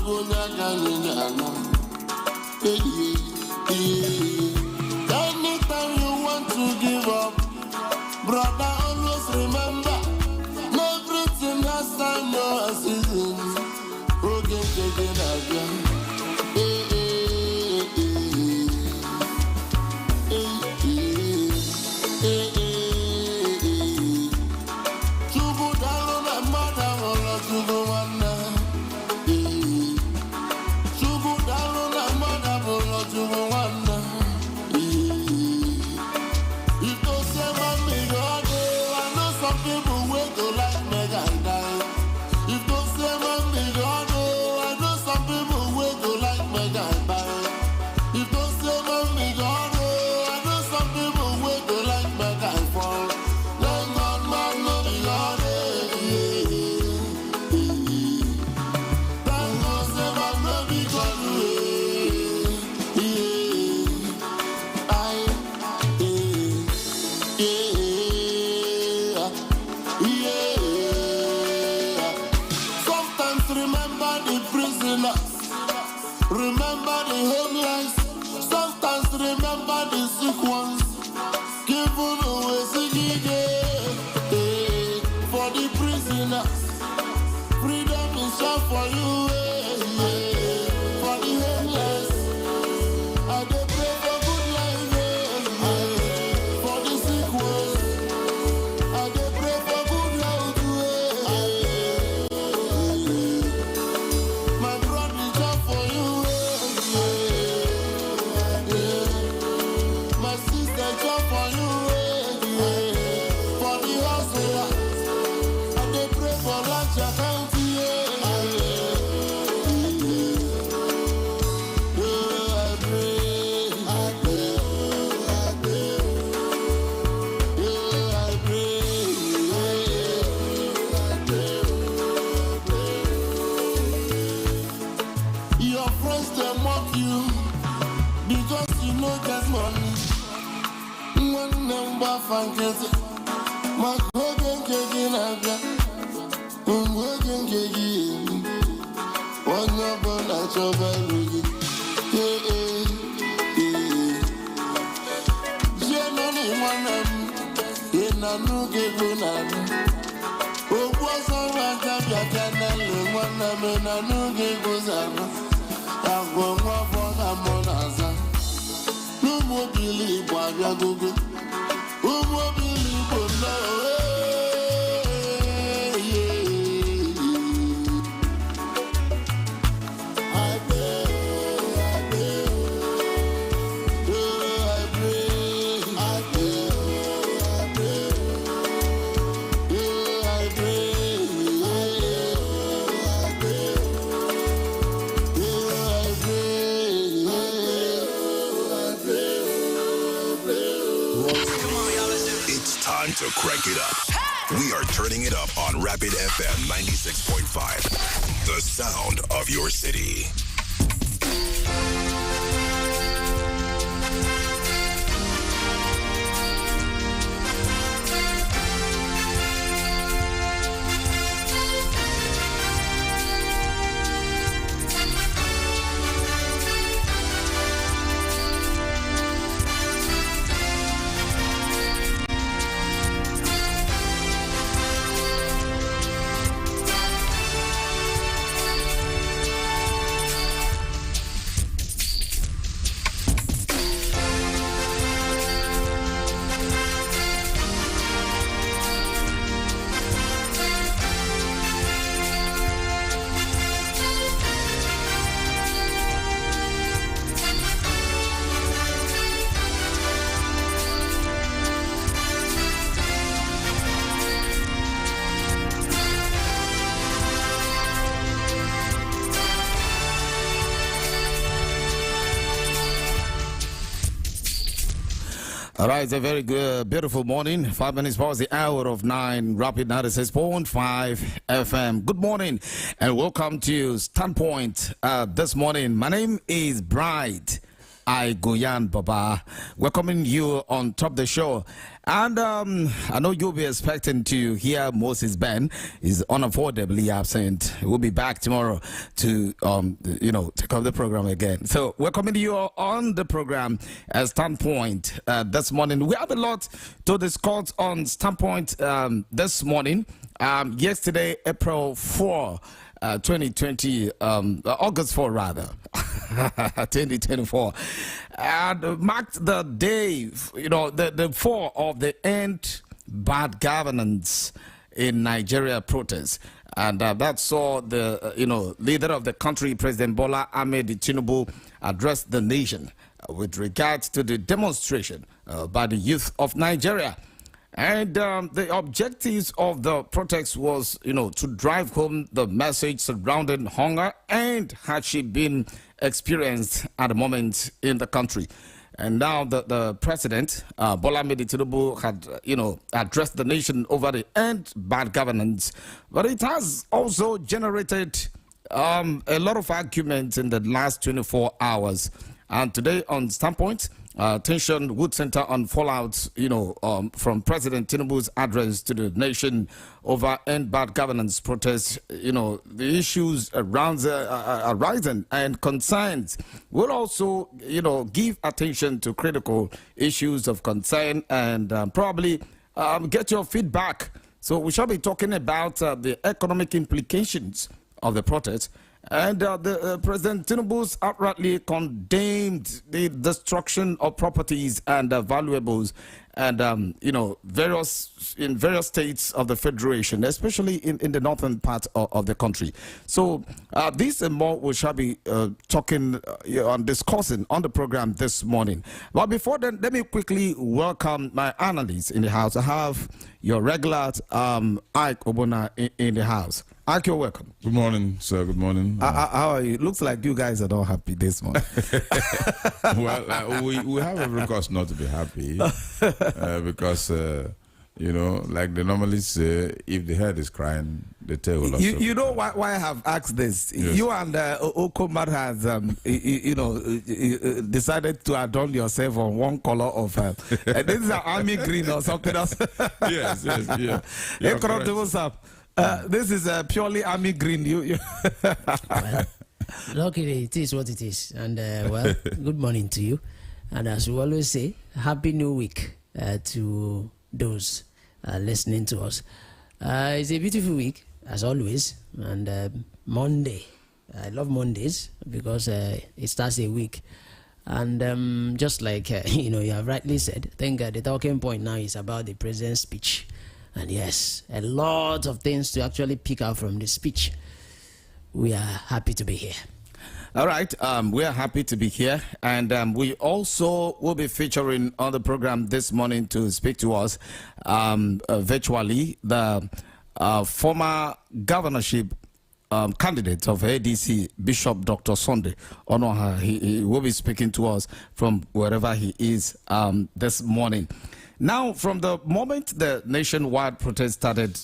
Anytime you want to give up, brother, always remember, everything has time, no season. Okay, take it again. Remember the homeless, sometimes remember the sick ones. Given away for the prisoners. Freedom is all for you, for the homeless. I dey pray for good life, for the sick ones. I dey pray for good health, my brother is all for you. My sister job for you, for the hustler. I dey pray for large account, I your friends they mock you because you know get money. One number fanket, my hogan kegin aga, hogan kegin. One number na chobalugi, Jenoni manam, yenanu kegunanu. Obuasa wakabya kanale, waname nanu keguzanu. Agomwa fona monaza. Umobili bwabya gugu. Umobili bono. I pray. Time to crank it up. We are turning it up on Rapid FM 96.5. The sound of your city. All right, it's a very good, beautiful morning. 5 minutes past the hour of 9, Rapid 96.5 FM. Good morning and welcome to Standpoint this morning. My name is Bright I Goyan Baba, welcoming you on top of the show. And I know you'll be expecting to hear Moses Ben is unavoidably absent. We'll be back tomorrow to take up the program again. So welcoming you on the program at Standpoint this morning. We have a lot to discuss on Standpoint this morning. Yesterday, April 4. 2020, August 4 rather, 2024, and marked the day, the fall of the End Bad Governance in Nigeria protest. And that saw the, leader of the country, President Bola Ahmed Tinubu, address the nation with regards to the demonstration by the youth of Nigeria. And the objectives of the protest was, to drive home the message surrounding hunger and hardship being experienced at the moment in the country. And now the president, Bola Ahmed Tinubu, had, addressed the nation over the end bad governance. But it has also generated a lot of arguments in the last 24 hours. And today on Standpoint, attention would center on fallout, from President Tinubu's address to the nation over end bad governance protests. The issues around arising and concerns will also, give attention to critical issues of concern and probably get your feedback. So we shall be talking about the economic implications of the protest. And President Tinubu's outrightly condemned the destruction of properties and valuables, and various states of the federation, especially in the northern part of the country. So this and more we shall be talking on discussing on the program this morning. But before then, let me quickly welcome my analysts in the house. I have your regular Ike Obona in the house. Ike, you're welcome. Good morning, sir. Good morning. How are you? Looks like you guys are not happy this morning. Well, we have every cause not to be happy because, like they normally say, if the head is crying, the tail will also. You know why I have asked this? Yes. You and Okomar has, decided to adorn yourself on one color of. This is an army green or something else. Yes, yeah. This is purely army green. Well, luckily, it is what it is. And, good morning to you. And as we always say, Happy New Week to those listening to us. It's a beautiful week, as always. And Monday, I love Mondays because it starts a week. And just like, you have rightly said, I think the talking point now is about the president's speech. And yes, a lot of things to actually pick out from the speech. We are happy to be here. All right, we are happy to be here. And we also will be featuring on the program this morning to speak to us virtually the former governorship candidate of ADC, Bishop Dr. Sunday Onoha. He will be speaking to us from wherever he is this morning. Now, from the moment the nationwide protest started,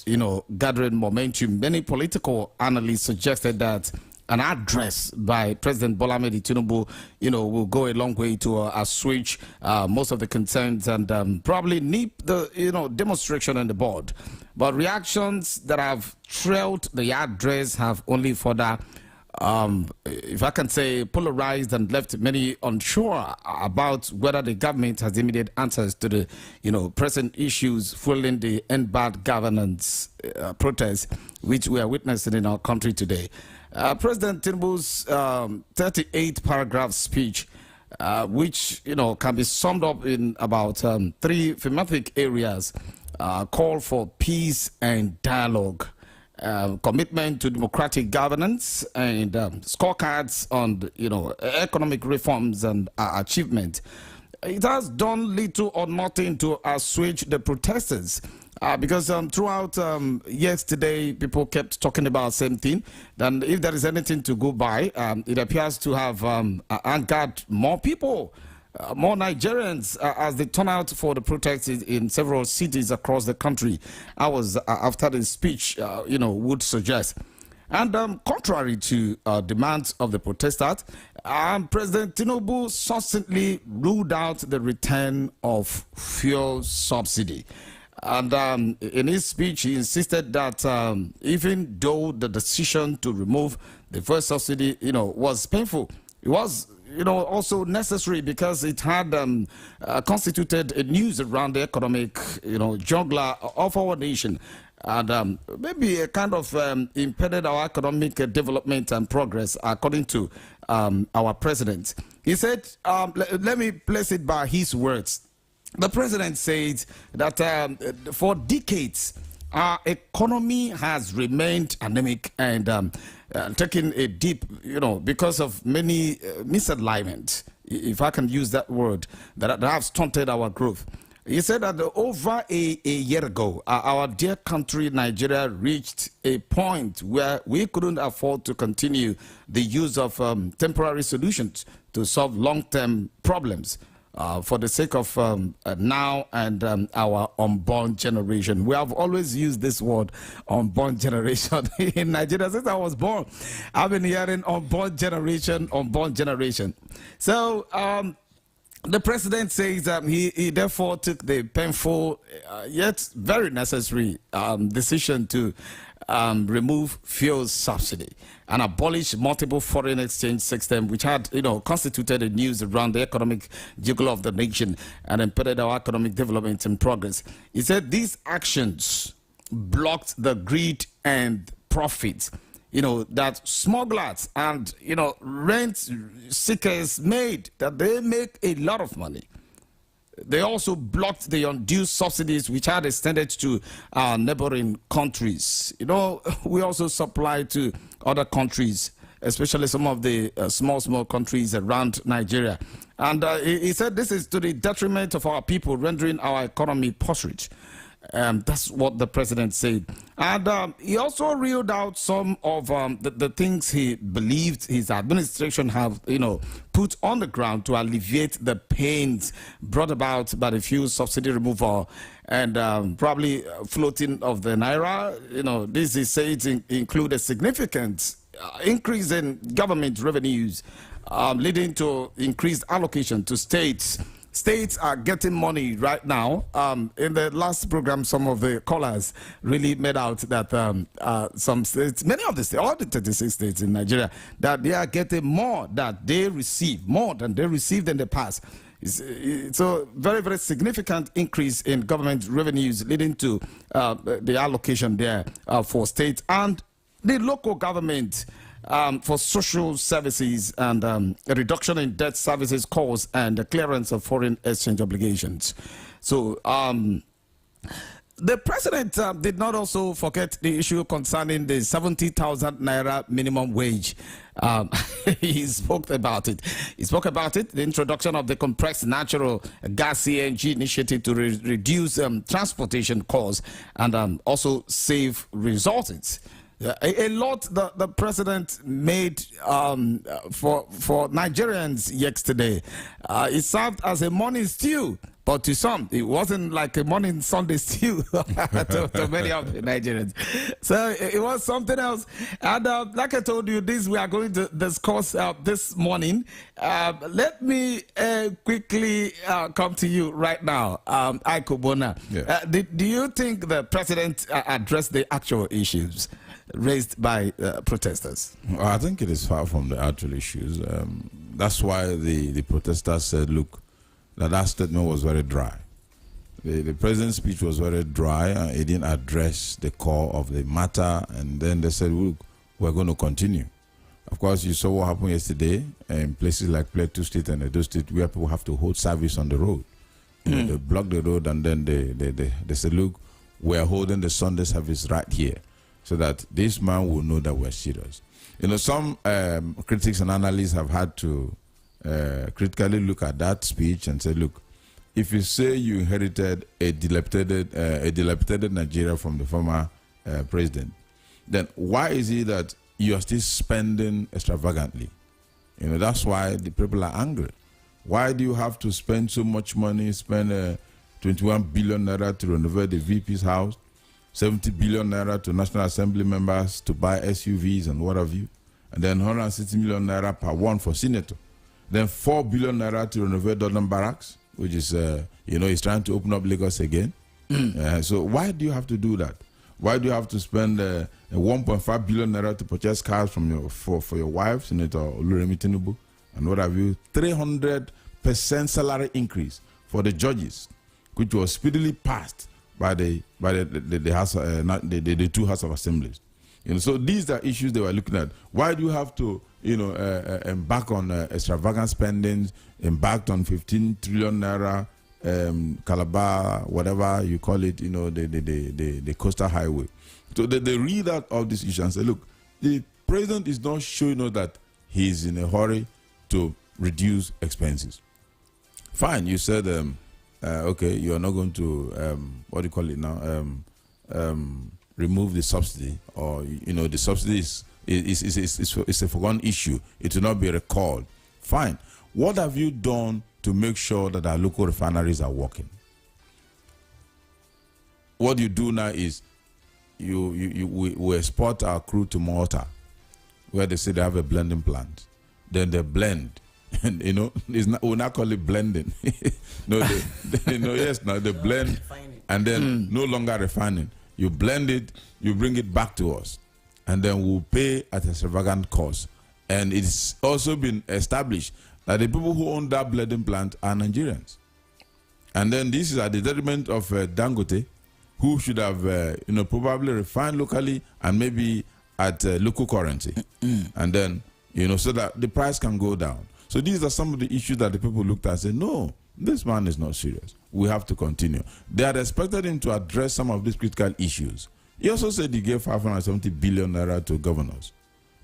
gathering momentum, many political analysts suggested that an address by President Bola Ahmed Tinubu, will go a long way to assuage most of the concerns and probably nip the, demonstration on the board. But reactions that have trailed the address have only further if I can say, polarized and left many unsure about whether the government has immediate answers to the, present issues fueling the end bad governance protests, which we are witnessing in our country today. President Tinubu's 38-paragraph speech, which, can be summed up in about 3 thematic areas, call for peace and dialogue. Commitment to democratic governance and scorecards on economic reforms and achievement. It has done little or nothing to assuage the protesters because throughout yesterday people kept talking about the same thing. Then if there is anything to go by, it appears to have angered more people. More Nigerians as they turn out for the protests in several cities across the country. Hours after the speech, would suggest. And contrary to demands of the protesters, President Tinubu succinctly ruled out the return of fuel subsidy. And in his speech, he insisted that even though the decision to remove the fuel subsidy, was painful, it was, also necessary because it had constituted a news around the economic, juggler of our nation. And maybe a kind of impeded our economic development and progress, according to our president. He said, let me place it by his words. The president said that for decades, our economy has remained anemic and taking a dip, because of many misalignment, if I can use that word, that have stunted our growth. He said that over a year ago, our dear country, Nigeria, reached a point where we couldn't afford to continue the use of temporary solutions to solve long-term problems. For the sake of now and our unborn generation. We have always used this word, unborn generation, in Nigeria since I was born. I've been hearing unborn generation, unborn generation. So the president says he therefore took the painful yet very necessary decision to remove fuel subsidy and abolish multiple foreign exchange system, which had, constituted a news around the economic juggle of the nation and impeded our economic development and progress. He said these actions blocked the greed and profit, that smugglers and, rent seekers made, that they make a lot of money. They also blocked the undue subsidies which had extended to neighboring countries. We also supply to other countries, especially some of the small countries around Nigeria. And he said this is to the detriment of our people, rendering our economy impoverished. That's what the president said. And he also reeled out some of the things he believed his administration have, put on the ground to alleviate the pains brought about by the fuel subsidy removal and probably floating of the naira. This is said to include a significant increase in government revenues, leading to increased allocation to states. States are getting money right now. In the last program, some of the callers really made out that some states, many of the states, all the 36 states in Nigeria, that they are getting more that they receive, more than they received in the past. It's a very, very significant increase in government revenues, leading to the allocation there for states and the local government. For social services and a reduction in debt services costs and the clearance of foreign exchange obligations. So the president did not also forget the issue concerning the 70,000 naira minimum wage. He spoke about it. The introduction of the compressed natural gas CNG initiative to reduce transportation costs and also save resources. A lot the president made for Nigerians yesterday. It served as a morning stew, but to some, it wasn't like a morning Sunday stew to many of the Nigerians. So it was something else. And like I told you, this we are going to discuss this morning. Let me quickly come to you right now, Aiko Bona. Yeah. Do you think the president addressed the actual issues raised by protesters? Well, I think it is far from the actual issues. That's why the protesters said, look, that statement was very dry. The president's speech was very dry and it didn't address the core of the matter. And then they said, look, we're going to continue. Of course, you saw what happened yesterday in places like Plateau State and Edo State where people have to hold service on the road. They block the road and then they say, look, we're holding the Sunday service right here, so that this man will know that we're serious. Some critics and analysts have had to critically look at that speech and say, look, if you say you inherited a dilapidated Nigeria from the former president, then why is it that you are still spending extravagantly? That's why the people are angry. Why do you have to spend so much money, spend 21 billion naira to renovate the VP's house? 70 billion naira to National Assembly members to buy SUVs and what have you. And then 160 million naira per one for senator. Then 4 billion naira to renovate Dodon Barracks, which is, he's trying to open up Lagos again. So why do you have to do that? Why do you have to spend 1.5 billion naira to purchase cars from for your wife, Senator Oluremi Tinubu, and what have you? 300% salary increase for the judges, which was speedily passed by the house, the two House of Assemblies. So these are issues they were looking at. Why do you have to, embark on extravagant spending, embarked on 15 trillion naira, Calabar, whatever you call it, the coastal highway. So they read out of this issue and say, look, the president is not showing us that he's in a hurry to reduce expenses. Fine, you said, okay, you are not going to, what do you call it now, remove the subsidy, or, the subsidy is a forgotten issue. It will not be recalled. Fine. What have you done to make sure that our local refineries are working? What you do now is we export our crude to Malta, where they say they have a blending plant. Then they blend. And, we'll not call it blending. No, they blend and then no longer refining. You blend it, you bring it back to us, and then we'll pay at a extravagant cost. And it's also been established that the people who own that blending plant are Nigerians. And then this is at the detriment of Dangote, who should have, probably refined locally and maybe at local currency. And then, so that the price can go down. So these are some of the issues that the people looked at and said, no, this man is not serious. We have to continue. They had expected him to address some of these critical issues. He also said he gave 570 billion naira to governors.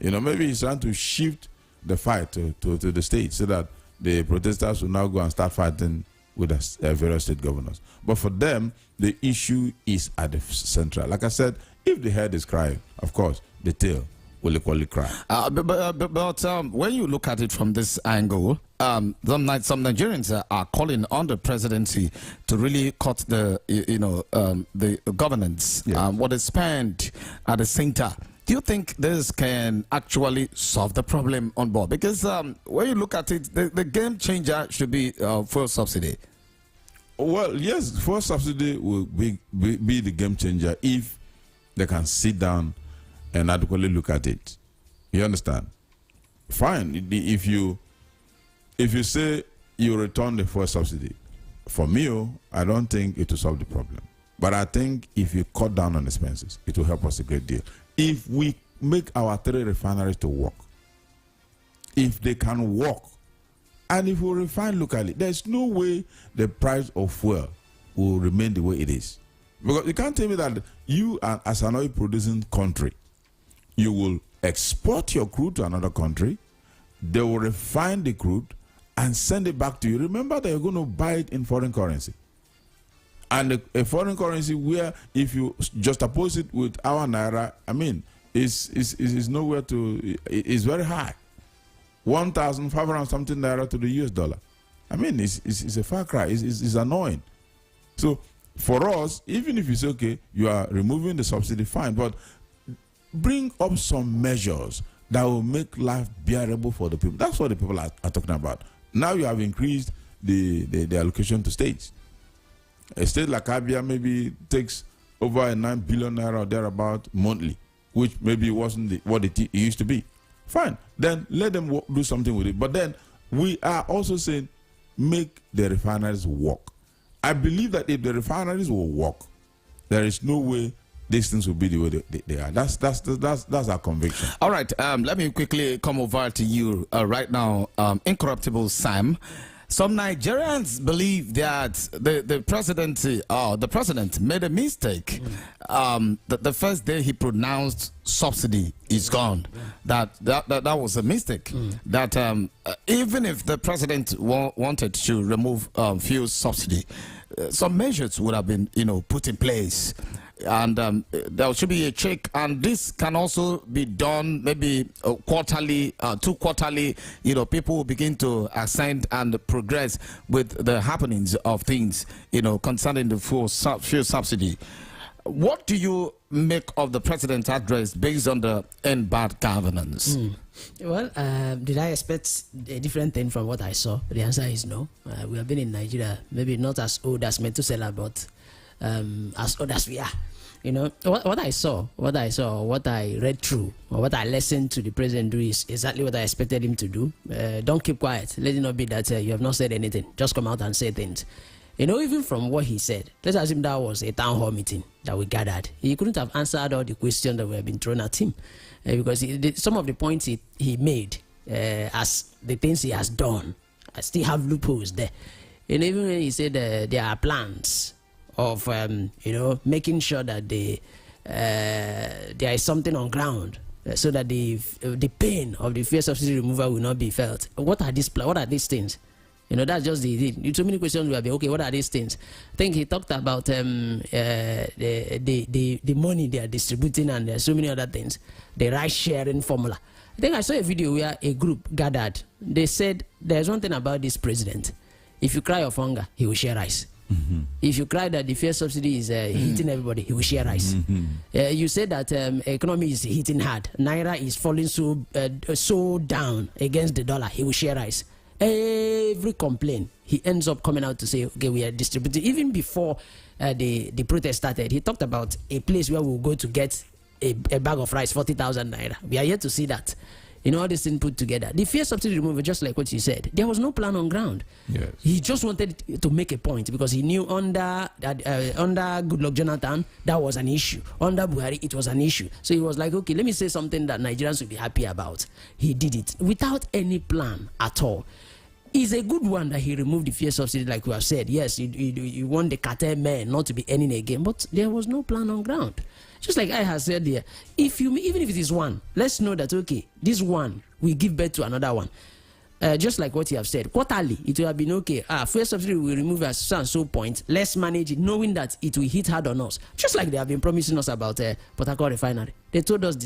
Maybe he's trying to shift the fight to the state so that the protesters will now go and start fighting with the various state governors. But for them, the issue is at the central. Like I said, if the head is crying, of course, the tail will equally cry. But when you look at it from this angle, some Nigerians are calling on the presidency to really cut the governance, what is spent at the center. Do you think this can actually solve the problem on board? Because when you look at it, the game changer should be fuel subsidy. Well, yes, fuel subsidy will be the game changer if they can sit down and adequately look at it. You understand? Fine. If you say you return the fuel subsidy, for me, I don't think it will solve the problem. But I think if you cut down on expenses, it will help us a great deal. If we make our 3 refineries to work, if they can work, and if we refine locally, there's no way the price of fuel will remain the way it is. Because you can't tell me that you, as an oil-producing country, you will export your crude to another country, they will refine the crude and send it back to you. Remember that you're going to buy it in foreign currency. And a foreign currency where, if you just oppose it with our naira, is nowhere to, it's very high. 1,500 something naira to the US dollar. It's a far cry. It's annoying. So for us, even if it's okay, you are removing the subsidy, fine, but bring up some measures that will make life bearable for the people. That's what the people are talking about. Now you have increased the allocation to states. A state like Abia maybe takes over 9 billion naira or thereabout monthly, which maybe wasn't what it used to be. Fine, then let them do something with it. But then we are also saying make the refineries work. I believe that if the refineries will work, there is no way these things will be the way they are. That's our conviction. All right, let me quickly come over to you right now, Incorruptible Sam. Some Nigerians believe that the president made a mistake. The first day he pronounced subsidy is gone. That was a mistake. That even if the president wanted to remove fuel subsidy, some measures would have been put in place. And there should be a check, and this can also be done maybe quarterly, 2 quarterly. People will begin to ascend and progress with the happenings of things, concerning the fuel subsidy. What do you make of the president's address based on the end bad governance? Well, did I expect a different thing from what I saw? The answer is no. We have been in Nigeria, maybe not as old as Methuselah, but as old as we are. You know, what I saw, what I read through, or what I listened to the president do is exactly what I expected him to do. Don't keep quiet. Let it not be that you have not said anything. Just come out and say things. You know, even from what he said, let's assume that was a town hall meeting that we gathered. He couldn't have answered all the questions that were being thrown at him because some of the points he made as the things he has done, I still have loopholes there. And even when he said there are plans of, making sure that there is something on ground so that the pain of the fuel subsidy removal will not be felt. What are these things? You know, that's just the thing. So many questions will be, okay, what are these things? I think he talked about the money they are distributing and there are so many other things. The rice sharing formula. I think I saw a video where a group gathered. They said, there's one thing about this president. If you cry of hunger, he will share rice. Mm-hmm. If you cry that the fuel subsidy is hitting everybody, he will share rice. Mm-hmm. You said that economy is hitting hard. Naira is falling so down against the dollar. He will share rice. Every complaint, he ends up coming out to say, okay, we are distributing. Even before the protest started, he talked about a place where we'll go to get a bag of rice, 40,000 naira. We are yet to see that. You know, all this thing put together. The fuel subsidy removal, just like what you said, there was no plan on ground. Yes. He just wanted to make a point because he knew under Goodluck Jonathan, that was an issue. Under Buhari, it was an issue. So he was like, okay, let me say something that Nigerians will be happy about. He did it without any plan at all. It's a good one that he removed the fuel subsidy, like we have said. Yes, you want the cartel men not to be earning again, but there was no plan on ground. Just like I have said there, even if it is one, let's know that, okay, this one will give birth to another one. Just like what you have said, quarterly, it will have been okay. Fuel subsidy will remove at so point. Let's manage it, knowing that it will hit hard on us. Just like they have been promising us about Port Harcourt refinery. They told us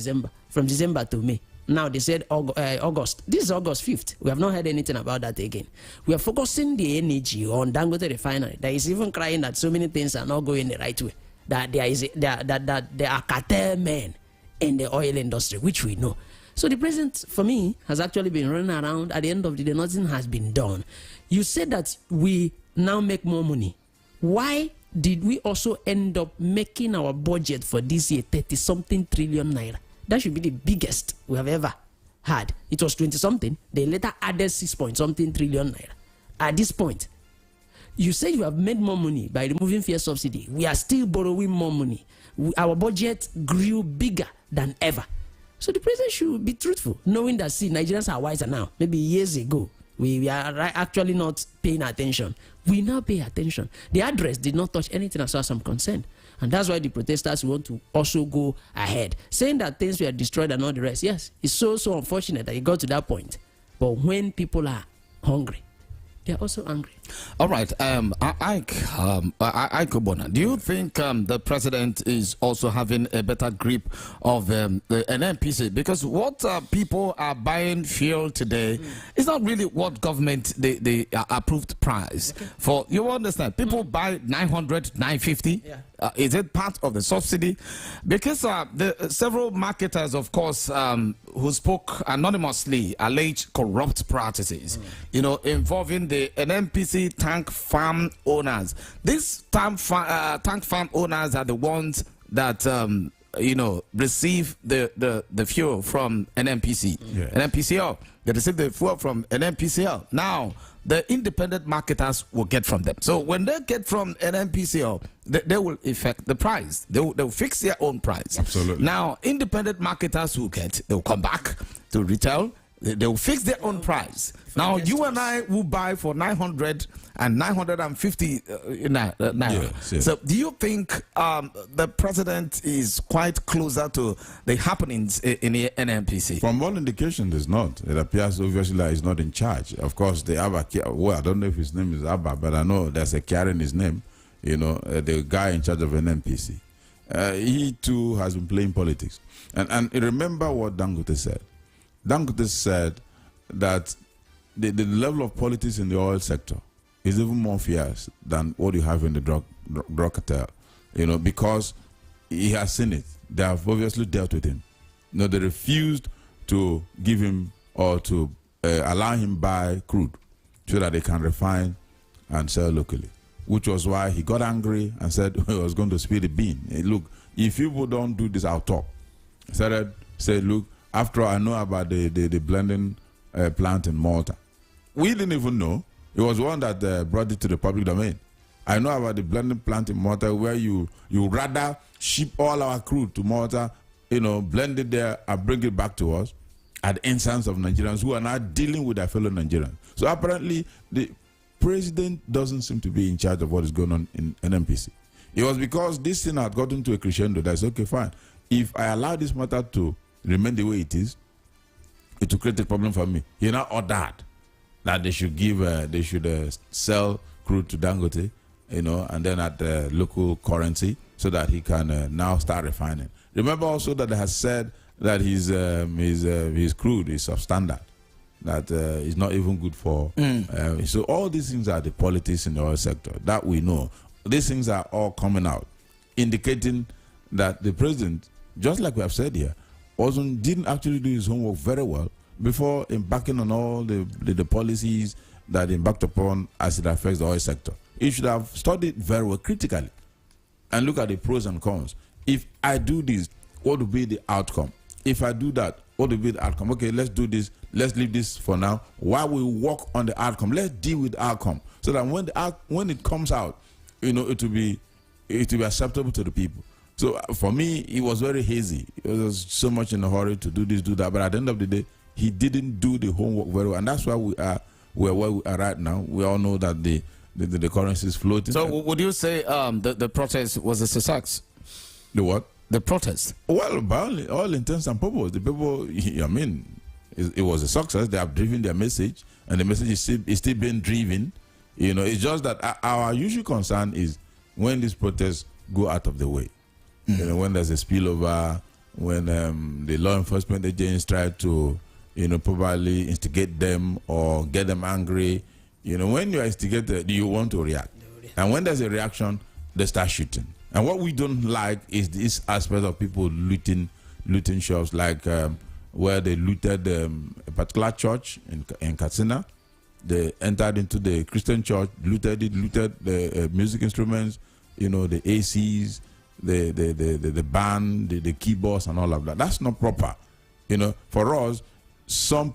from December to May. Now they said August. This is August 5th. We have not heard anything about that again. We are focusing the energy on Dangote refinery. That is even crying that so many things are not going the right way. That there are cartel men in the oil industry, which we know. So the president, for me, has actually been running around. At the end of the day, nothing has been done. You said that we now make more money. Why did we also end up making our budget for this year 30-something trillion naira? That should be the biggest we have ever had. It was 20-something. They later added 6-point-something trillion naira. At this point, you say you have made more money by removing fuel subsidy. We are still borrowing more money. Our budget grew bigger than ever. So the president should be truthful, knowing that, see, Nigerians are wiser now. Maybe years ago, we are actually not paying attention. We now pay attention. The address did not touch anything as far as I'm concerned. And that's why the protesters want to also go ahead, saying that things were destroyed and all the rest. Yes, it's so unfortunate that it got to that point. But when people are hungry, they're also angry. All right, Ike Obona, do you think the president is also having a better grip of an NNPC? Because what people are buying fuel today is not really what government the approved price for. You understand? People buy 900, 950. Yeah. Is it part of the subsidy? Because the several marketers, of course, who spoke anonymously, alleged corrupt practices, involving the NNPC tank farm owners. These tank farm owners are the ones that receive the fuel from NNPC. Yes. NNPCL. They receive the fuel from NNPCL. Now the independent marketers will get from them. So when they get from NNPCL, they will affect the price. They will fix their own price. Absolutely. Now independent marketers they'll come back to retail. They will fix their own price. Now, you and I will buy for 900 and 950 naira. Yes. So, do you think the president is quite closer to the happenings in the NNPC? From all indications, it's not. It appears obviously like he's not in charge. Of course, the Abba, I don't know if his name is Abba, but I know there's a Kiara in his name. The guy in charge of NNPC. He too has been playing politics. And remember what Dangote said. Dangote said that the level of politics in the oil sector is even more fierce than what you have in the drug cartel, because he has seen it. They have obviously dealt with him. No, they refused to give him or to allow him buy crude so that they can refine and sell locally, which was why he got angry and said he was going to spill the bean. Hey, look, if people don't do this, I'll talk. He said, look, after all, I know about the blending plant in Malta. We didn't even know. It was one that brought it to the public domain. I know about the blending plant in Malta where you rather ship all our crude to Malta, blend it there and bring it back to us at the instance of Nigerians who are now dealing with their fellow Nigerians. So apparently the president doesn't seem to be in charge of what is going on in NNPC. It was because this thing had gotten to a crescendo that's okay, fine. If I allow this matter to remain the way it is, it will create a problem for me. He now ordered that they should sell crude to Dangote, and then at the local currency so that he can now start refining. Remember also that they have said that his crude is substandard, that is not even good for. So all these things are the politics in the oil sector that we know. These things are all coming out, indicating that the president, just like we have said here, didn't actually do his homework very well before embarking on all the policies that embarked upon as it affects the oil sector. He should have studied very well critically and look at the pros and cons. If I do this, what will be the outcome? If I do that, what will be the outcome? Okay, let's do this. Let's leave this for now. While we work on the outcome, let's deal with the outcome so that when it comes out, it will be acceptable to the people. So for me, it was very hazy. It was so much in a hurry to do this, do that. But at the end of the day, he didn't do the homework very well, and that's why we're where we are right now. We all know that the currency is floating. So would you say the protest was a success? The what? The protest. Well, by all intents and purposes, the people, it was a success. They have driven their message, and the message is still being driven. It's just that our usual concern is when these protests go out of the way. When there's a spillover, when the law enforcement agents try to, probably instigate them or get them angry. When you are instigated, you want to react. And when there's a reaction, they start shooting. And what we don't like is this aspect of people looting shops, like where they looted a particular church in Katsina. They entered into the Christian church, looted the music instruments, the ACs, the band, the keyboards, and all of that. That's not proper. For us, some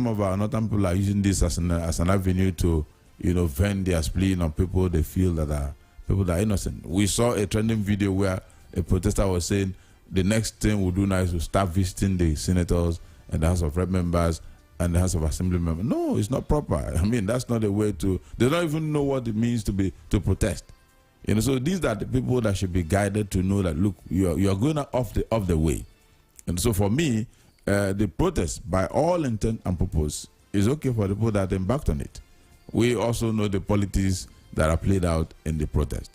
of our northern people are using this as an avenue to, vent their spleen on people they feel that are innocent. We saw a trending video where a protester was saying the next thing we'll do now is to start visiting the senators and the House of Rep members and the House of Assembly members. No, it's not proper. That's not the way to. They don't even know what it means to protest. So these are the people that should be guided to know that, look, you are going off the way. And so for me, the protest, by all intent and purpose, is okay for the people that embarked on it. We also know the politics that are played out in the protest,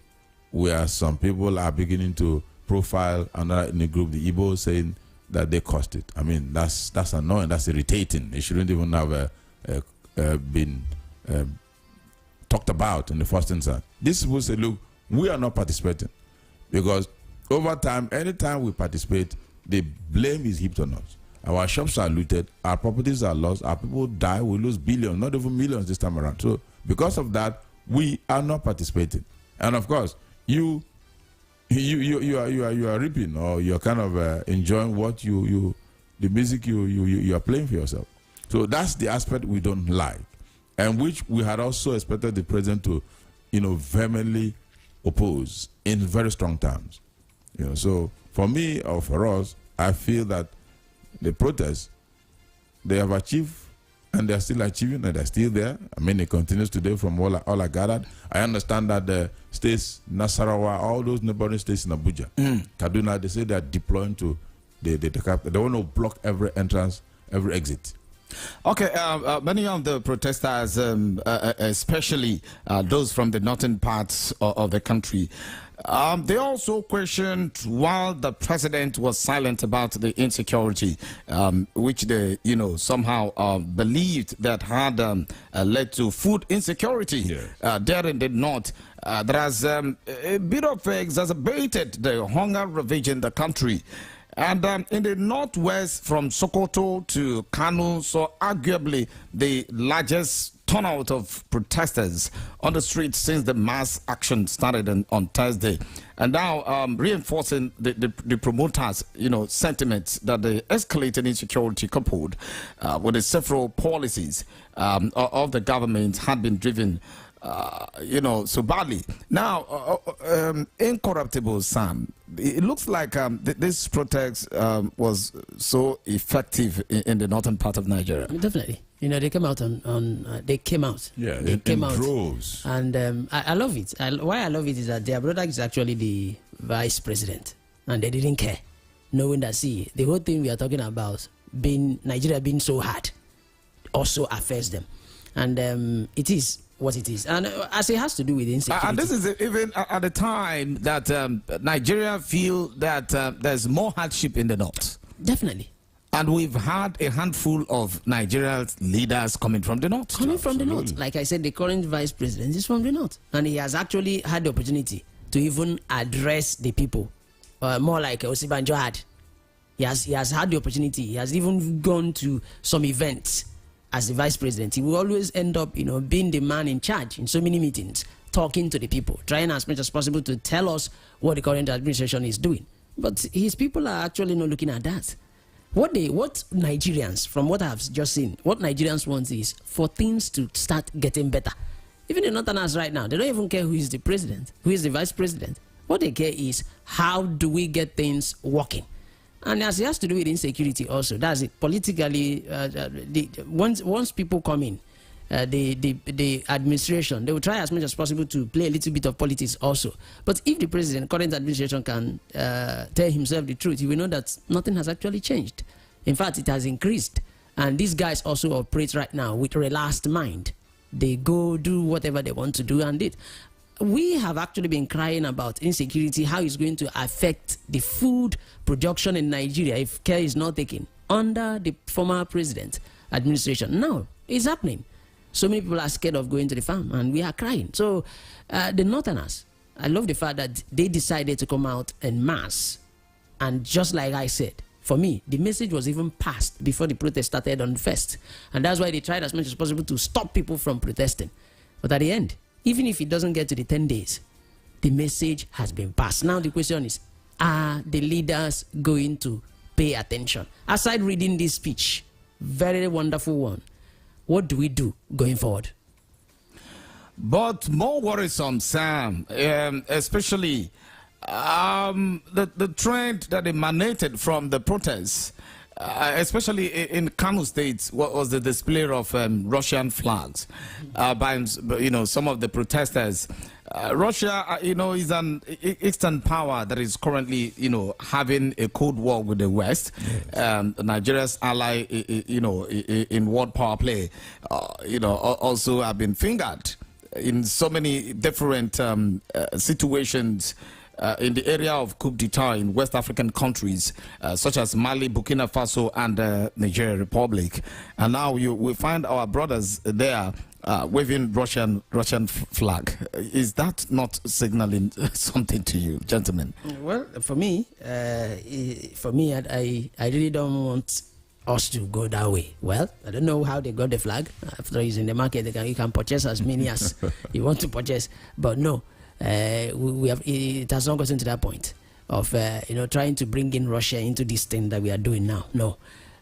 where some people are beginning to profile another in the group, the Igbo, saying that they caused it. That's annoying. That's irritating. It shouldn't even have been talked about in the first instance. These people say, look, we are not participating, because over time, anytime we participate, the blame is heaped on us. Our shops are looted, our properties are lost, our people die, we lose billions, not even millions this time around. So because of that, we are not participating. And of course, you are reaping, or you're kind of enjoying what the music you are playing for yourself. So that's the aspect we don't like, and which we had also expected the president to, vehemently oppose in very strong terms. So for me or for us, I feel that the protests, they have achieved, and they're still achieving, and they're still there. It continues today from all I gathered. I understand that the states, Nasarawa, all those neighboring states in Abuja, Kaduna, they say they're deploying to the capital. They want to block every entrance, every exit. Okay, many of the protesters, especially those from the northern parts of the country, they also questioned while the president was silent about the insecurity, which they, somehow believed that had led to food insecurity there in the north. There has a bit of exacerbated the hunger ravaging the country. And in the northwest, from Sokoto to Kano, saw arguably the largest turnout of protesters on the streets since the mass action started on Thursday. And now reinforcing the promoters, sentiments that the escalating insecurity coupled with the several policies of the government had been driven so badly. Now, incorruptible Sam, it looks like this protest was so effective in the northern part of Nigeria. Definitely. They came out they came out. Yeah, they came out. droves. And I love it. Why I love it is that their brother is actually the vice president. And they didn't care. Knowing that, see, the whole thing we are talking about, Nigeria being so hard, also affects them. And it is what it is, and as it has to do with insecurity. And this is even at the time that Nigeria feel that there's more hardship in the north. Definitely. And we've had a handful of Nigeria's leaders coming from the north. From the north. Like I said, the current vice president is from the north. And he has actually had the opportunity to even address the people, more like Osibanjo had. He has had the opportunity. He has even gone to some events. As the vice president, he will always end up, being the man in charge in so many meetings, talking to the people, trying as much as possible to tell us what the current administration is doing. But his people are actually not looking at that. What Nigerians, from what I've just seen, what Nigerians want is for things to start getting better. Even the Northerners right now, they don't even care who is the president, who is the vice president. What they care is how do we get things working. And as it has to do with insecurity also, that's it. Politically, once people come in, the administration, they will try as much as possible to play a little bit of politics also. But if the current administration can tell himself the truth, he will know that nothing has actually changed. In fact, it has increased. And these guys also operate right now with relaxed mind. They go do whatever they want to do, and we have actually been crying about insecurity, how it's going to affect the food production in Nigeria if care is not taken under the former president administration. Now it's happening. So many people are scared of going to the farm, and we are crying. So the Northerners, I love the fact that they decided to come out en masse. And just like I said, for me, the message was even passed before the protest started on the 1st. And that's why they tried as much as possible to stop people from protesting. But at the end, even if it doesn't get to the 10 days, the message has been passed. Now the question is, are the leaders going to pay attention? Aside reading this speech, very wonderful one, what do we do going forward? But more worrisome, Sam, especially the trend that emanated from the protests, especially in Kano State, was the display of Russian flags by some of the protesters. Russia, is an eastern power that is currently, having a cold war with the West. Yes. Nigeria's ally, in world power play, also have been fingered in so many different situations. In the area of coup d'etat in West African countries such as Mali, Burkina Faso, and Nigeria Republic, and now we find our brothers there waving Russian flag. Is that not signaling something to you, gentlemen? Well, for me, I really don't want us to go that way. Well, I don't know how they got the flag. After it's in the market, you can purchase as many as you want to purchase, but no. It has not gotten to that point of trying to bring in Russia into this thing that we are doing now. No,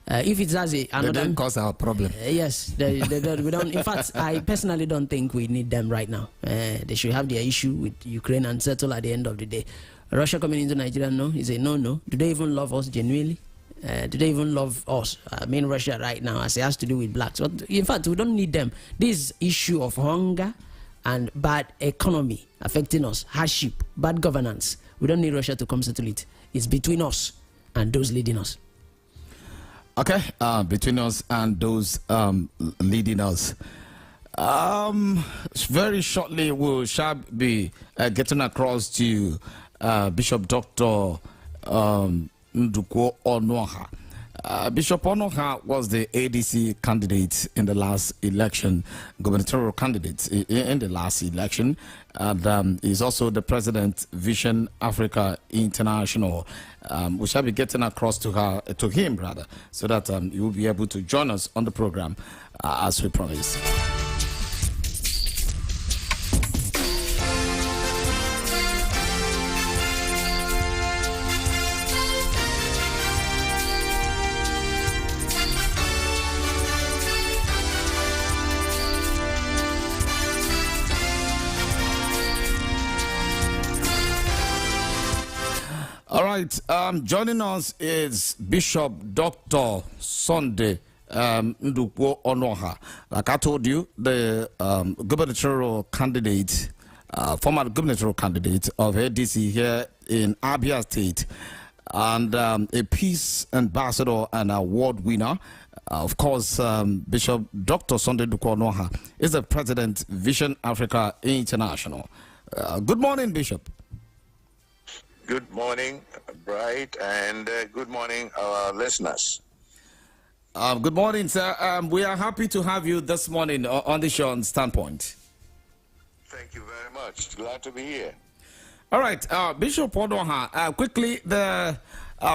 if it has another, they don't cause our problem. Yes, they don't. We don't. In fact, I personally don't think we need them right now. They should have their issue with Ukraine and settle at the end of the day. Russia coming into Nigeria, no, is a no. Do they even love us genuinely? Do they even love us? I mean, Russia right now, as it has to do with blacks. But in fact, we don't need them. This issue of hunger and bad economy affecting us, hardship, bad governance, we don't need Russia to come settle it. It's between us and those leading us. Okay, between us and those leading us. Very shortly, we shall be getting across to Bishop Dr. Ndukwo Onuoha. Bishop Onuoha was the ADC candidate in the last election, gubernatorial candidate in the last election, and is also the president, Vision Africa International. We shall be getting across to him, so that you will be able to join us on the program as we promised. All right, joining us is Bishop Dr. Sunday Ndukwo Onuoha. Like I told you, the gubernatorial candidate, former gubernatorial candidate of ADC here in Abia State, and a peace ambassador and award winner. Of course, Bishop Dr. Sunday Ndukwo Onuoha is the president, Vision Africa International. Good morning, Bishop. Good morning, Bright, and good morning, our listeners. Good morning, sir. We are happy to have you this morning on the show on Standpoint. Thank you very much. Glad to be here. All right, Bishop Onuoha, quickly, the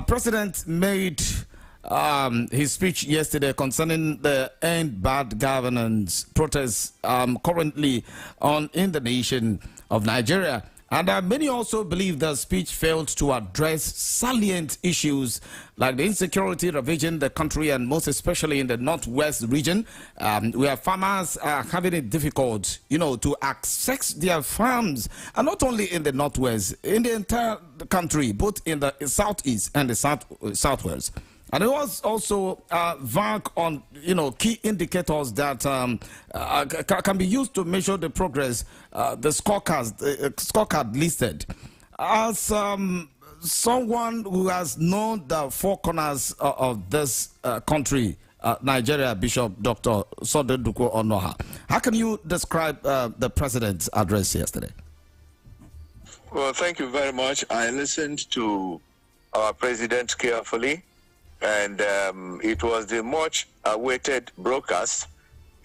president made his speech yesterday concerning the End Bad Governance protests currently on in the nation of Nigeria. And many also believe the speech failed to address salient issues like the insecurity ravaging the country, and most especially in the Northwest region, where farmers are having it difficult, to access their farms, and not only in the Northwest, in the entire country, both in the Southeast and the Southwest. And it was also vague on, key indicators that can be used to measure the progress, the scorecard listed. As someone who has known the four corners of this country, Nigeria, Bishop Dr. Sunday Ndukwo Onuoha, how can you describe the president's address yesterday? Well, thank you very much. I listened to our president carefully. And it was the much awaited broadcast,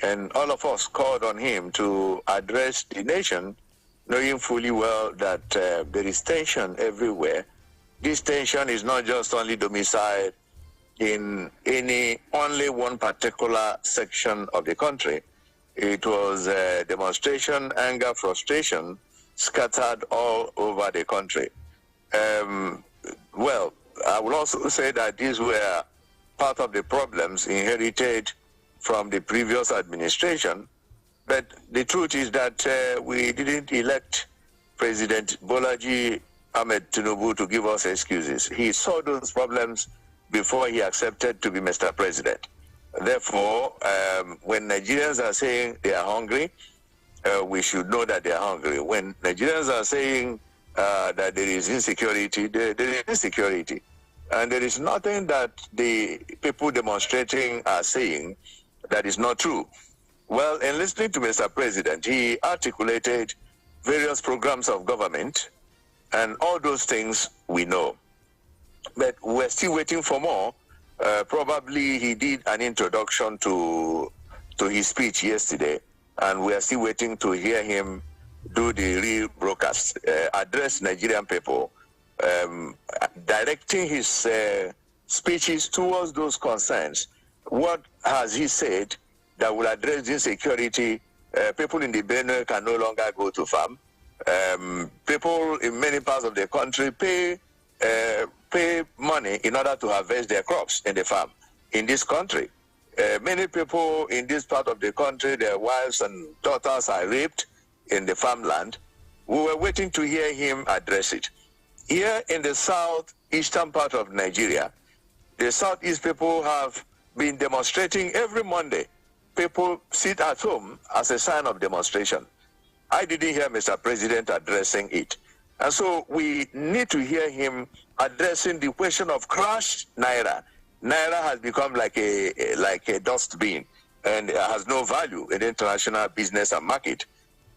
and all of us called on him to address the nation, knowing fully well that there is tension everywhere. This tension is not just only domiciled in only one particular section of the country. It was demonstration, anger, frustration scattered all over the country. Well, I would also say that these were part of the problems inherited from the previous administration. But the truth is that we didn't elect President Bolaji Ahmed Tinubu to give us excuses. He saw those problems before he accepted to be Mr. President. Therefore, when Nigerians are saying they are hungry, we should know that they are hungry. When Nigerians are saying that there is insecurity, there is insecurity. And there is nothing that the people demonstrating are saying that is not true. Well, in listening to Mr. President, he articulated various programs of government, and all those things we know. But we're still waiting for more. Probably he did an introduction to his speech yesterday, and we are still waiting to hear him do the real broadcast, address Nigerian people, directing his speeches towards those concerns. What has he said that will address insecurity? People in the Benue can no longer go to farm. People in many parts of the country pay money in order to harvest their crops in the farm. In this country, many people in this part of the country, their wives and daughters are raped in the farmland. We were waiting to hear him address it. Here in the southeastern part of Nigeria, the southeast people have been demonstrating every Monday. People sit at home as a sign of demonstration. I didn't hear Mr. President addressing it. And so we need to hear him addressing the question of crushed naira, Naira has become like a dustbin and has no value in international business and market.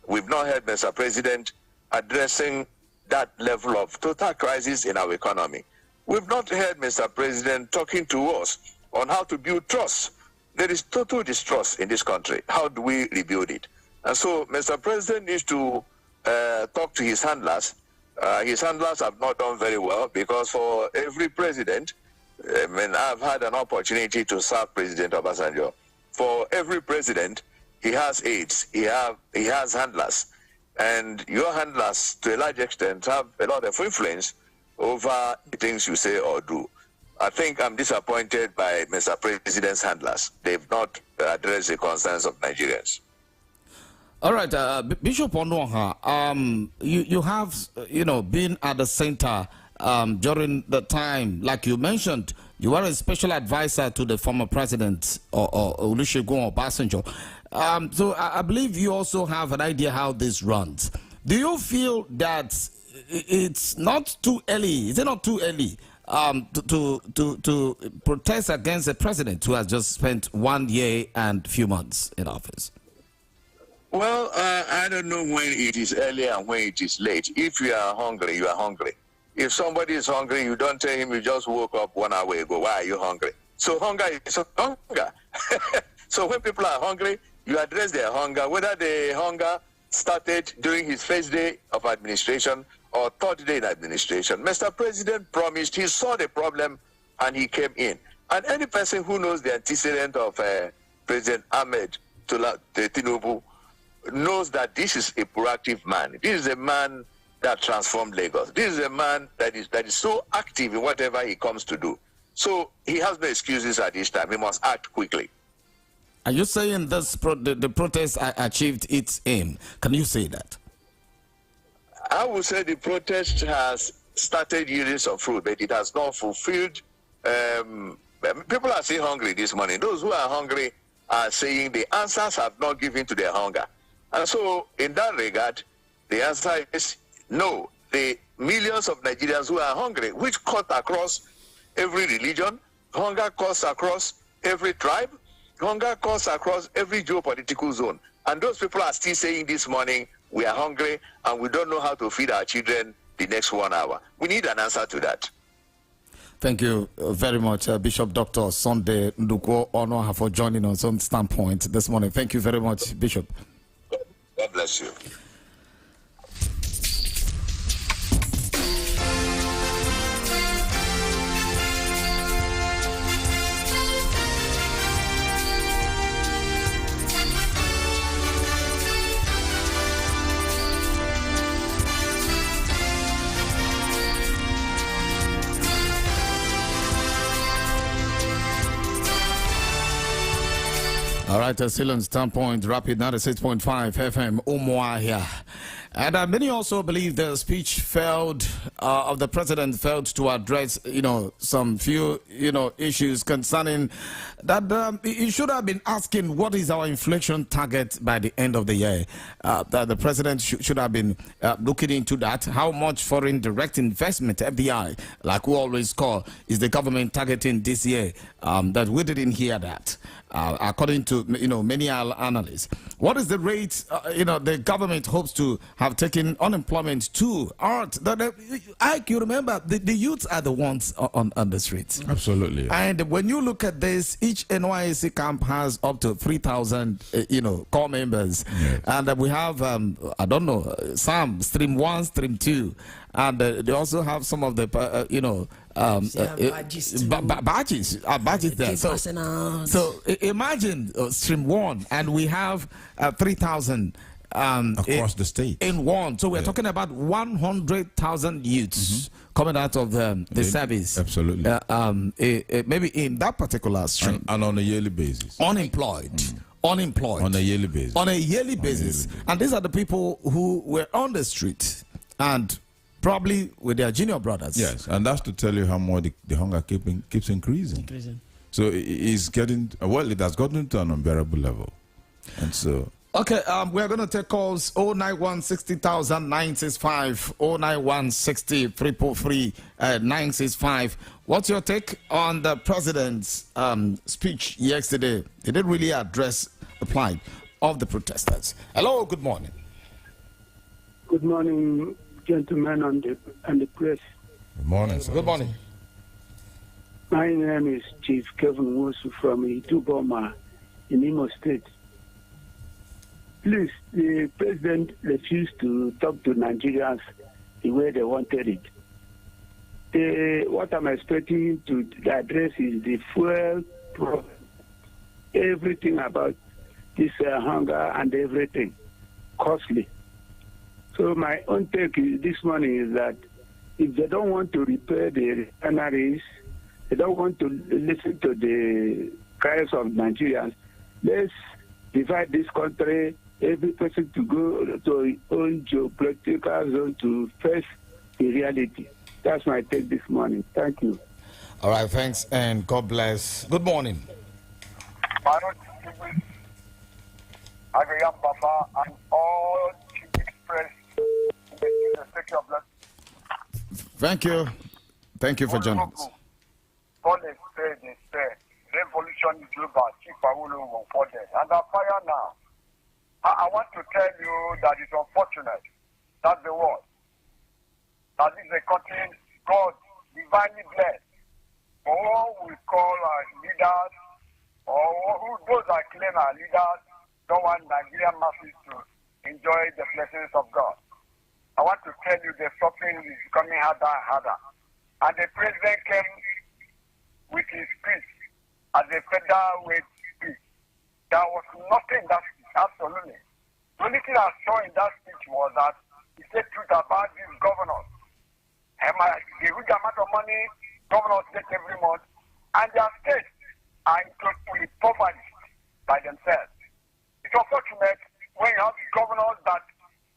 We've not heard Mr. President addressing that level of total crisis in our economy. We've not heard Mr. President talking to us on how to build trust. There is total distrust in this country. How do we rebuild it? And so Mr. President needs to talk to his handlers. His handlers have not done very well because for every president, I've had an opportunity to serve President Obasanjo. For every president, he has aides, he has handlers. And your handlers, to a large extent, have a lot of influence over the things you say or do. I think I'm disappointed by Mr. President's handlers. They've not addressed the concerns of Nigerians. All right, Bishop Onuoha, you have, been at the center during the time, like you mentioned, you were a special advisor to the former president, Olusegun Obasanjo. So I believe you also have an idea how this runs. Do you feel that it's not too early? Is it not too early to protest against a president who has just spent 1 year and few months in office? Well, I don't know when it is early and when it is late. If you are hungry, you are hungry. If somebody is hungry, you don't tell him you just woke up 1 hour ago. Why are you hungry? So hunger is hunger. So when people are hungry, you address their hunger, whether the hunger started during his first day of administration or third day in administration. Mr. President promised, he saw the problem and he came in. And any person who knows the antecedent of President Ahmed Tinubu knows that this is a proactive man. This is a man that transformed Lagos. This is a man that is so active in whatever he comes to do. So he has no excuses at this time. He must act quickly. Are you saying this the protest achieved its aim? Can you say that? I would say the protest has started yielding some fruit, but it has not fulfilled. People are still hungry this morning. Those who are hungry are saying the answers have not given to their hunger. And so in that regard, the answer is no. The millions of Nigerians who are hungry, which cut across every religion, hunger cuts across every tribe, hunger cuts across every geopolitical zone. And those people are still saying this morning, we are hungry and we don't know how to feed our children the next 1 hour. We need an answer to that. Thank you very much, Bishop Dr. Sunday Ndukwo Onuoha, for joining us on Standpoint this morning. Thank you very much, Bishop. God bless you. All right, still on Standpoint, Rapid 96.5 FM, Umuahia. And many also believe the speech failed, of the president failed to address, some few, issues concerning that he should have been asking what is our inflation target by the end of the year. That the president should have been looking into that. How much foreign direct investment, FDI, like we always call, is the government targeting this year? That we didn't hear that. According to many analysts, what is the rate the government hopes to have taken unemployment to? Art, you remember the youths are the ones on the streets. Absolutely. And when you look at this, each NYSC camp has up to 3,000 core members, and we have some stream 1, stream 2, and they also have some of the badges there. So imagine stream 1, and we have 3,000 across the state in one. So we're talking about 100,000 youths coming out of the service. Absolutely. Maybe in that particular stream. And on a yearly basis. Unemployed. On a yearly basis. And these are the people who were on the street and probably with their junior brothers. Yes, and that's to tell you how more the hunger keeps increasing. So it has gotten to an unbearable level. And so Okay, we're going to take calls 091 60,000 965, 091 60 965. What's your take on the president's speech yesterday? He didn't really address the plight of the protesters. Hello, good morning. Good morning, gentlemen and the press. Good morning, sir. Good morning. My name is Chief Kevin Wosu from Ituboma in Imo State. Please, the president refused to talk to Nigerians the way they wanted it. What I'm expecting to address is the fuel problem, everything about this hunger and everything, costly. So my own take this morning is that if they don't want to repair the refineries, they don't want to listen to the cries of Nigerians, let's divide this country, every person to go to his own geopolitical zone to face the reality. That's my take this morning. Thank you. All right, thanks, and God bless. Good morning. Agriam Papa and all Express. Thank you. Thank you for joining us. Revolution is over. And I fire now. I want to tell you that it's unfortunate. That's the word. That is a country God divinely blessed. For all we call our leaders, or who those that claim our leaders, don't want Nigerian masses to enjoy the blessings of God. I want to tell you the suffering is becoming harder and harder. And the president came with his speech as a federal weight speech. There was nothing that absolutely. The only thing I saw in that speech was that he said truth about these governors. And the huge amount of money governors get every month, and their states are incredibly poverty by themselves. It's unfortunate when you have governors that,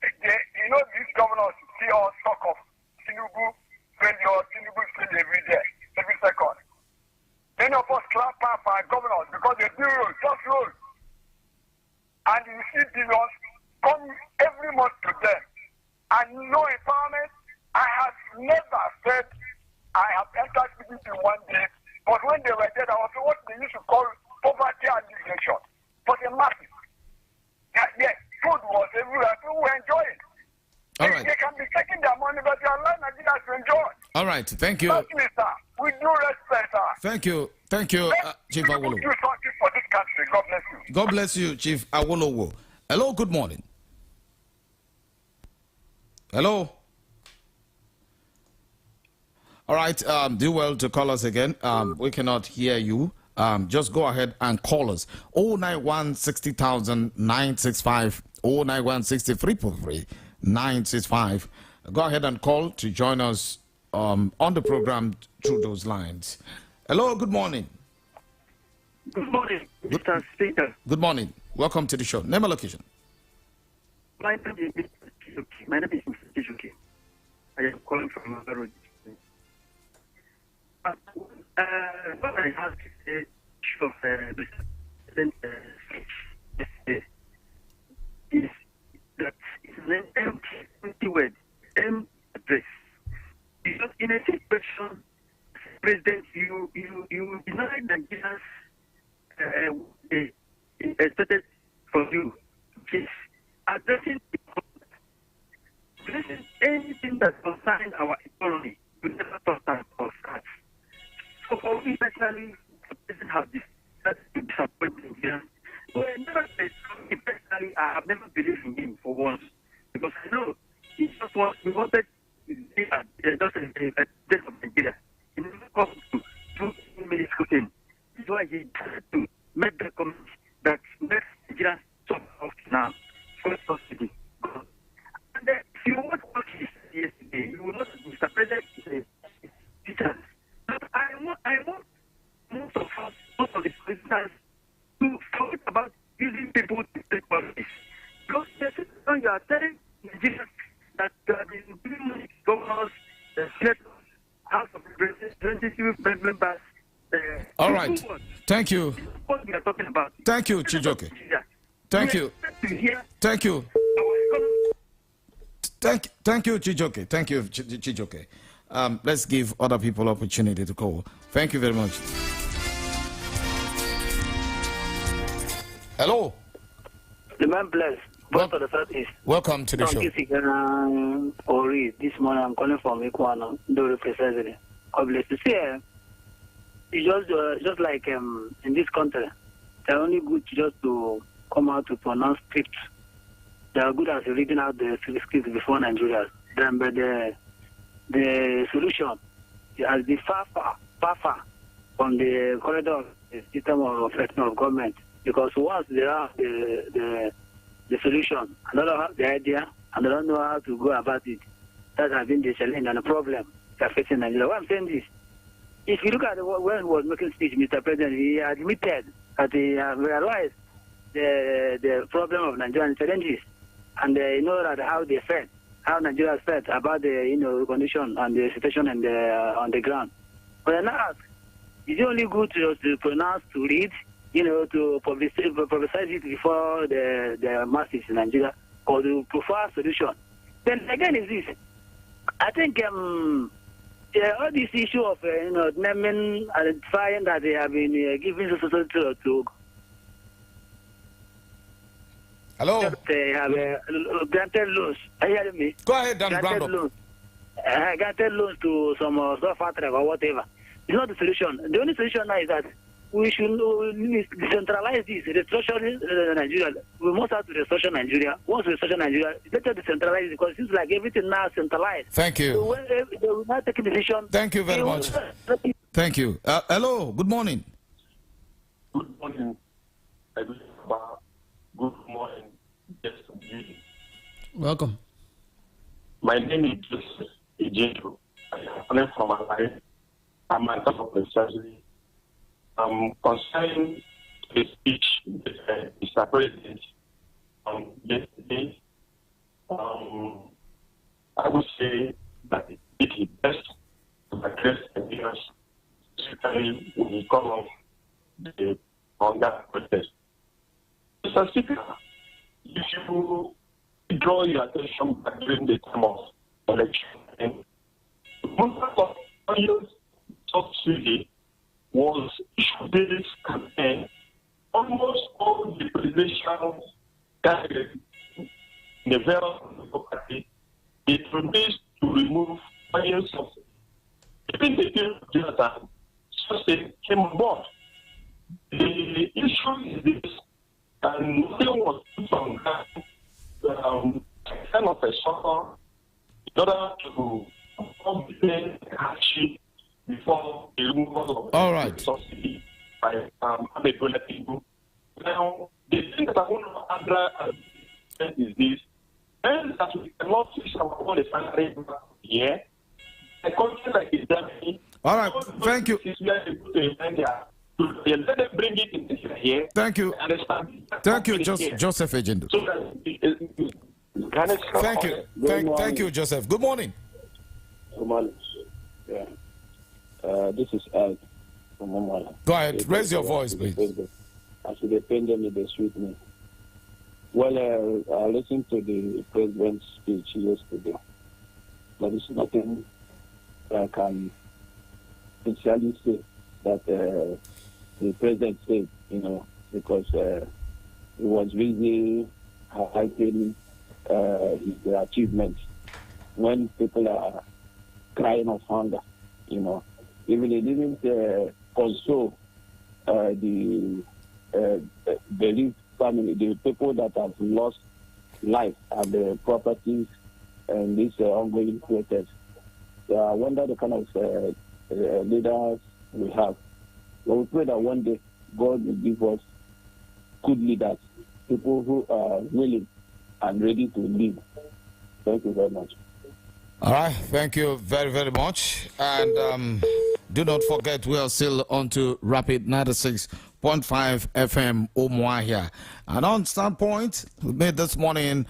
these governors see all talk of Tinubu failure every day, every second. Many of us clap for our governors because they do rules, just rules. And you see billions come every month to them. And no empowerment. I have never said I have entered PDP one day, but when they were there, I was what they used to call poverty alleviation for the masses. Yes, food was everywhere. People were enjoying. All right. They can be taking their money, but they are allowing Nigerians to enjoy. All right. Thank you. Thank you, sir. With due respect, sir. Thank you. Thank you, Chief Awolowo. Do something for this country. God bless you. God bless you, Chief Awolowo. Hello, good morning. Hello. All right, do well to call us again. We cannot hear you. Just go ahead and call us. 091 60,000 965, 091 63 965. Go ahead and call to join us on the program through those lines. Hello, good morning. Good morning, Mr. Speaker. Good morning. Welcome to the show. Name and location. My name is Mr. Chizuki. I am calling from Mavero. What I have to say of the President is that it's an empty word, empty address. Because in a situation, President, you deny Nigerians expected from you. Yes, addressing anything that concerns our economy, you never thought of that. So for me personally, the president has disappointed Nigerians. But personally, I have never believed in him for once. Because I know he just wanted to be just a president of Nigeria. He never come to do any thing. That's why he tried to make the comment that makes Nigerians so off now. First subsidy. And then, if you want what he said yesterday, you will not, Mr. President, teachers. But I want most of the prisoners to forget about using people to take policies. Because when you are telling Nigerians that you have been giving money to governors, the senators, House of Representatives, members. All right. Thank you. What we are talking about. Thank you, Chijoke. Thank you. to hear Thank you. our economy. Thank you, Chijoke. Thank you, Chijoke. Let's give other people opportunity to call. Thank you very much. Hello. The man bless. Both of the Southeast. Welcome to the show. Ori, this morning I'm calling from Equano, Dori precisely. God bless you. See, it's just like in this country, they're only good just to come out to pronounce scripts. They are good at reading out the scripts before Nigeria. Then, but the solution has been far from the corridor of the system of government. Because once they have the solution, and they don't have the idea, and they don't know how to go about it, that has been the challenge and the problem they're facing Nigeria. Why I'm saying this, if you look at when he was making speech, Mr. President, he admitted that he realized the problem of Nigerian challenges, and you know that how they felt, how Nigeria felt about the condition and the situation and on the ground. But then I ask, is it only good to pronounce, to read, to publicize it before the masses in Nigeria, or to prefer a solution? Then again is this. I think all this issue of naming, identifying that they have been giving to Hello. They have granted loans. Are you hearing me? Go ahead, Dan Granted Brando. loans. Granted loans to some factory or whatever. It's not the solution. The only solution now is that we should decentralize this, restructure Nigeria. We must have to restructure Nigeria. Once we restructure Nigeria, better decentralize it, because it seems like everything now is centralized. Thank you. So when they will not take a decision. Thank you very much. Thank you. Hello. Good morning. Good morning. Good morning. Yes, Welcome. my name is Joseph Ejento. I'm calling from Alliance. I'm a top of the surgery. Concerning the speech with Mr. President yesterday, I would say that it is best to address the leaders, especially when we come off the hunger protest. Mr. Speaker, if you draw your attention back during the time of election, and the movement of oil subsidy was issue-based campaign. Almost all the presidential candidates in the various party, they promised to remove oil subsidy. Even the period of Jonathan, subsidy came on board. The issue is this, and nothing was put on ground, kind of a suffer in order to perform hardship before the removal of All right. subsidy by Abegola people. Now, the thing that I want to address is this, and that we cannot fix our own refinery here. A country like Germany. All right. Thank you. Let them bring it in here. Thank you. Thank you, Joseph Agent. So that Thank you. Thank you, Joseph. Good morning. Good morning. Yeah. This is Ed from Momala. Go ahead. Raise your voice, please. As the pandemic, they sweet me. Well, I listened to the president's speech yesterday. There is nothing I can sincerely say that the president said, because he was busy highlighting his achievements. When people are crying of hunger, even they didn't console the bereaved family, the people that have lost life and their properties and this ongoing protest. So I wonder the kind of leaders we have. But we pray that one day God will give us good leaders, people who are willing and ready to lead. Thank you very much. All right. Thank you very, very much. And do not forget, we are still on to Rapid 96.5 FM Umuahia. And on Standpoint, we made this morning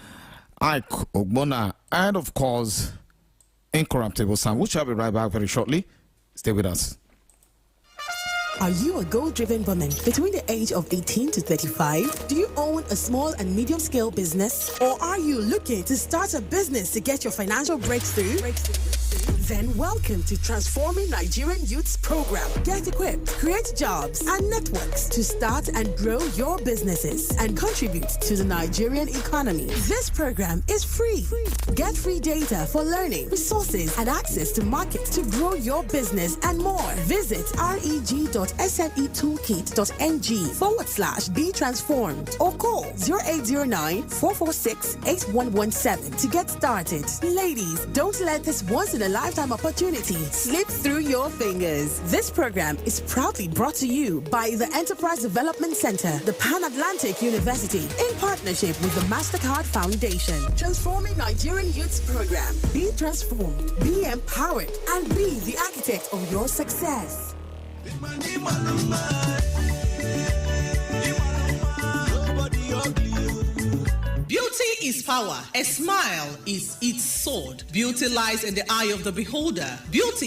Ike Ogbonna and, of course, Incorruptible Sam. We shall be right back very shortly. Stay with us. Are you a goal-driven woman between the age of 18 to 35? Do you own a small and medium-scale business? Or are you looking to start a business to get your financial breakthrough? Then welcome to Transforming Nigerian Youths Program. Get equipped, create jobs and networks to start and grow your businesses and contribute to the Nigerian economy. This program is free. Get free data for learning, resources, and access to markets to grow your business and more. Visit reg.semetoolkit.ng/be transformed or call 0809-446-8117 to get started. Ladies, don't let this once-in-a-lifetime opportunity slip through your fingers. This program is proudly brought to you by the Enterprise Development Center, the Pan Atlantic University, in partnership with the MasterCard Foundation. Transforming Nigerian Youths Program. Be transformed, be empowered, and be the architect of your success. Beauty is power. A smile is its sword. Beauty lies in the eye of the beholder. Beauty